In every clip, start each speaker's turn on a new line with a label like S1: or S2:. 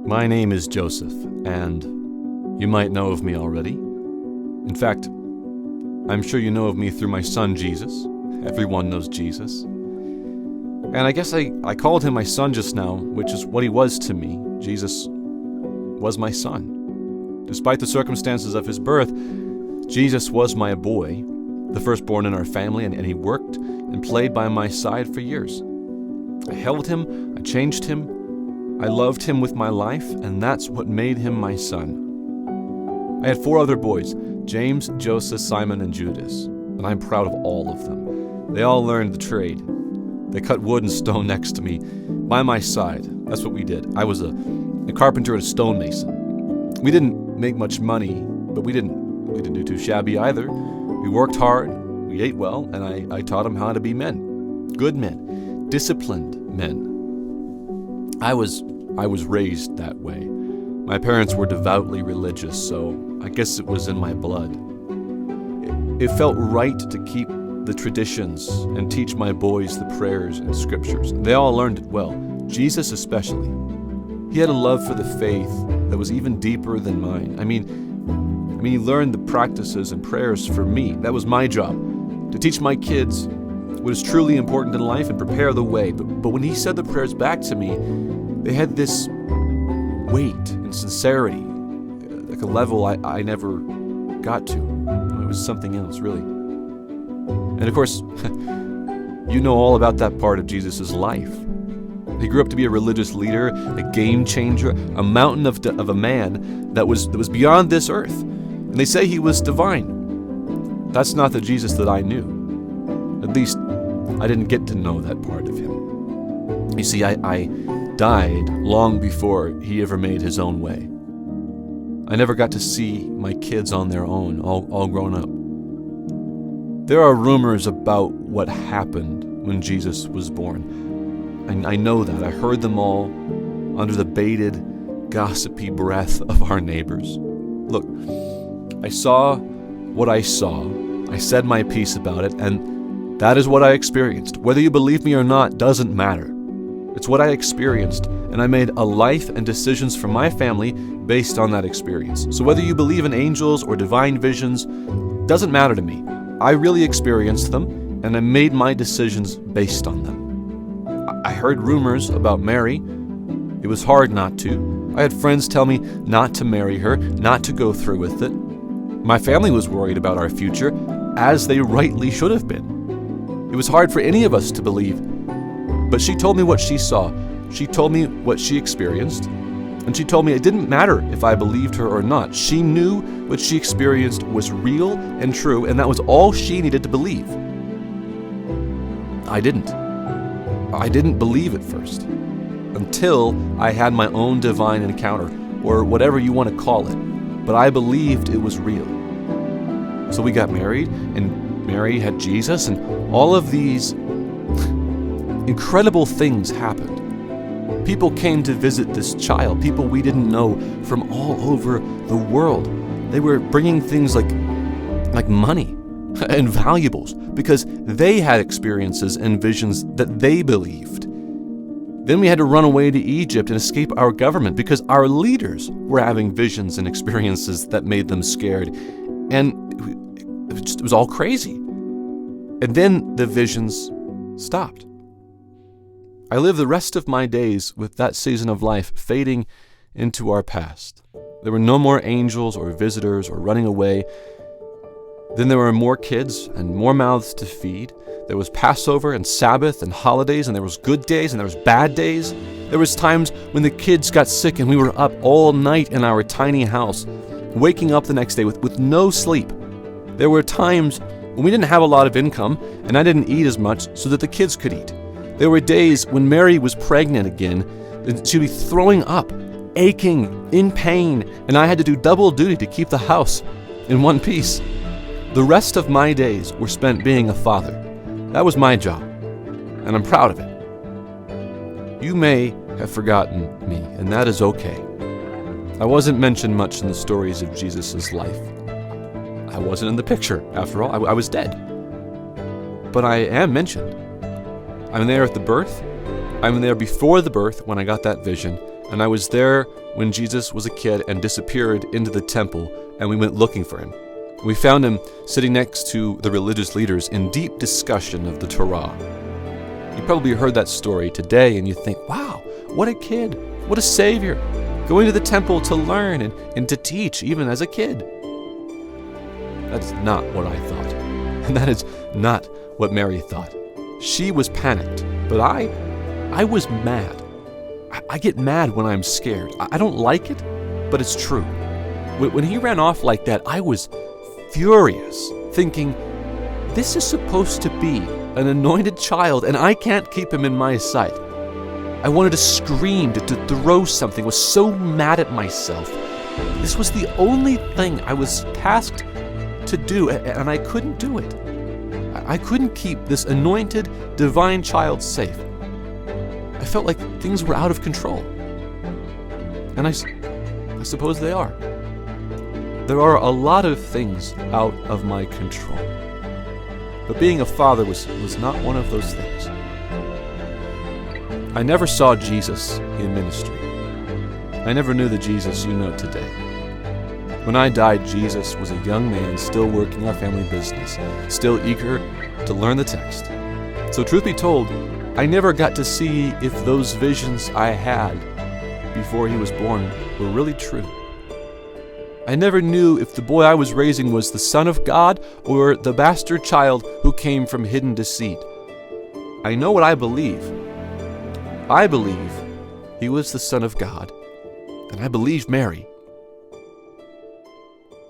S1: My name is Joseph, and you might know of me already. In fact, I'm sure you know of me through my son Jesus. Everyone knows Jesus. And I guess I called him my son just now, which is what he was to me. Jesus was my son. Despite the circumstances of his birth, Jesus was my boy, the firstborn in our family, and he worked and played by my side for years. I held him, I changed him, I loved him with my life, and that's what made him my son. I had 4 other boys, James, Joseph, Simon, and Judas, and I'm proud of all of them. They all learned the trade. They cut wood and stone next to me, by my side. That's what we did. I was a carpenter and a stonemason. We didn't make much money, but we didn't do too shabby either. We worked hard, we ate well, and I taught them how to be men. Good men, disciplined men. I was raised that way. My parents were devoutly religious, so I guess it was in my blood. It felt right to keep the traditions and teach my boys the prayers and scriptures. They all learned it well, Jesus especially. He had a love for the faith that was even deeper than mine. I mean, he learned the practices and prayers for me. That was my job, to teach my kids what is truly important in life and prepare the way. But when he said the prayers back to me, they had this weight and sincerity, like a level I never got to. It was something else, really. And of course, you know all about that part of Jesus' life. He grew up to be a religious leader, a game changer, a mountain of a man that was beyond this earth. And they say he was divine. That's not the Jesus that I knew. At least, I didn't get to know that part of him. You see, I died long before he ever made his own way. I never got to see my kids on their own, all grown up. There are rumors about what happened when Jesus was born. I know that. I heard them all under the bated, gossipy breath of our neighbors. Look, I saw what I saw. I said my piece about it, and that is what I experienced. Whether you believe me or not doesn't matter. It's what I experienced, and I made a life and decisions for my family based on that experience. So whether you believe in angels or divine visions, doesn't matter to me. I really experienced them, and I made my decisions based on them. I heard rumors about Mary. It was hard not to. I had friends tell me not to marry her, not to go through with it. My family was worried about our future, as they rightly should have been. It was hard for any of us to believe. But she told me what she saw. She told me what she experienced. And she told me it didn't matter if I believed her or not. She knew what she experienced was real and true, and that was all she needed to believe. I didn't believe at first, until I had my own divine encounter, or whatever you want to call it. But I believed it was real. So we got married, and Mary had Jesus, and all of these incredible things happened. People came to visit this child, people we didn't know from all over the world. They were bringing things like money and valuables because they had experiences and visions that they believed. Then we had to run away to Egypt and escape our government because our leaders were having visions and experiences that made them scared. And it was all crazy. And then the visions stopped. I lived the rest of my days with that season of life fading into our past. There were no more angels or visitors or running away. Then there were more kids and more mouths to feed. There was Passover and Sabbath and holidays, and there was good days and there was bad days. There was times when the kids got sick and we were up all night in our tiny house, waking up the next day with no sleep. There were times when we didn't have a lot of income and I didn't eat as much so that the kids could eat. There were days when Mary was pregnant again, and she'd be throwing up, aching, in pain, and I had to do double duty to keep the house in one piece. The rest of my days were spent being a father. That was my job, and I'm proud of it. You may have forgotten me, and that is okay. I wasn't mentioned much in the stories of Jesus' life. I wasn't in the picture, after all. I was dead. But I am mentioned. I'm there at the birth. I'm there before the birth when I got that vision. And I was there when Jesus was a kid and disappeared into the temple, and we went looking for him. We found him sitting next to the religious leaders in deep discussion of the Torah. You probably heard that story today and you think, wow, what a kid, what a savior, going to the temple to learn and to teach even as a kid. That's not what I thought. And that is not what Mary thought. She was panicked, but I was mad. I get mad when I'm scared. I don't like it, but it's true. When he ran off like that, I was furious, thinking, this is supposed to be an anointed child, and I can't keep him in my sight. I wanted to scream, to throw something. I was so mad at myself. This was the only thing I was tasked to do, and I couldn't do it. I couldn't keep this anointed, divine child safe. I felt like things were out of control. And I suppose they are. There are a lot of things out of my control. But being a father was not one of those things. I never saw Jesus in ministry. I never knew the Jesus you know today. When I died, Jesus was a young man still working our family business, still eager to learn the text. So truth be told, I never got to see if those visions I had before he was born were really true. I never knew if the boy I was raising was the Son of God or the bastard child who came from hidden deceit. I know what I believe. I believe he was the Son of God, and I believe Mary.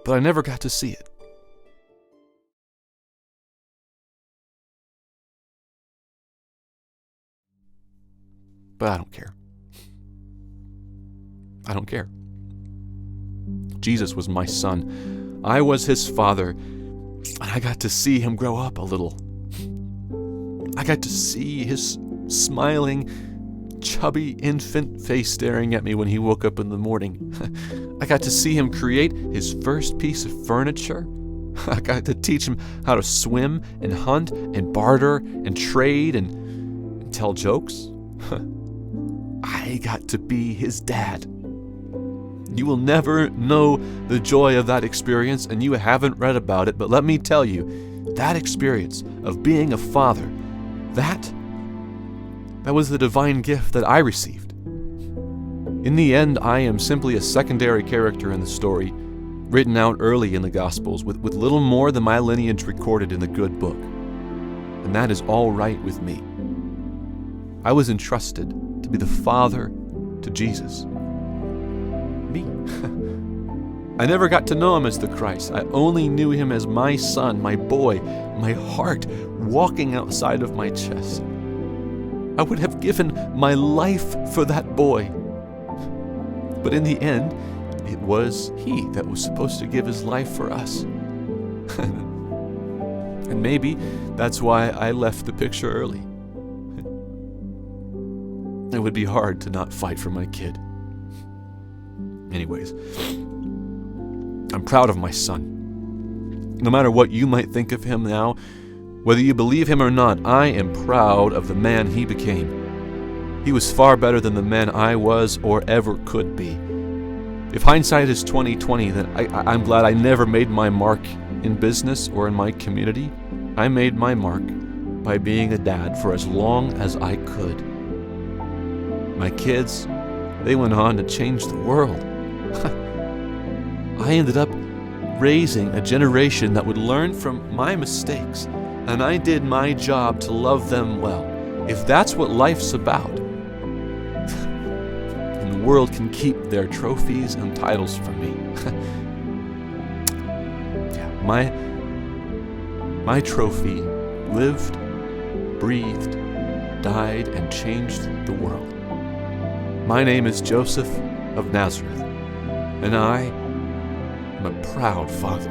S1: But I never got to see it. But I don't care. I don't care. Jesus was my son. I was his father, and I got to see him grow up a little. I got to see his smiling, chubby infant face staring at me when he woke up in the morning. I got to see him create his first piece of furniture. I got to teach him how to swim and hunt and barter and trade and tell jokes. I got to be his dad. You will never know the joy of that experience, and you haven't read about it, but let me tell you, that experience of being a father, that was the divine gift that I received. In the end, I am simply a secondary character in the story, written out early in the Gospels, with little more than my lineage recorded in the good book. And that is all right with me. I was entrusted to be the father to Jesus. Me. I never got to know him as the Christ. I only knew him as my son, my boy, my heart walking outside of my chest. I would have given my life for that boy. But in the end, it was he that was supposed to give his life for us. And maybe that's why I left the picture early. It would be hard to not fight for my kid. Anyways, I'm proud of my son. No matter what you might think of him now, whether you believe him or not, I am proud of the man he became. He was far better than the man I was or ever could be. If hindsight is 20/20, then I'm glad I never made my mark in business or in my community. I made my mark by being a dad for as long as I could. My kids, they went on to change the world. I ended up raising a generation that would learn from my mistakes, and I did my job to love them well. If that's what life's about, then the world can keep their trophies and titles from me. Yeah, my trophy lived, breathed, died, and changed the world. My name is Joseph of Nazareth, and I am a proud father.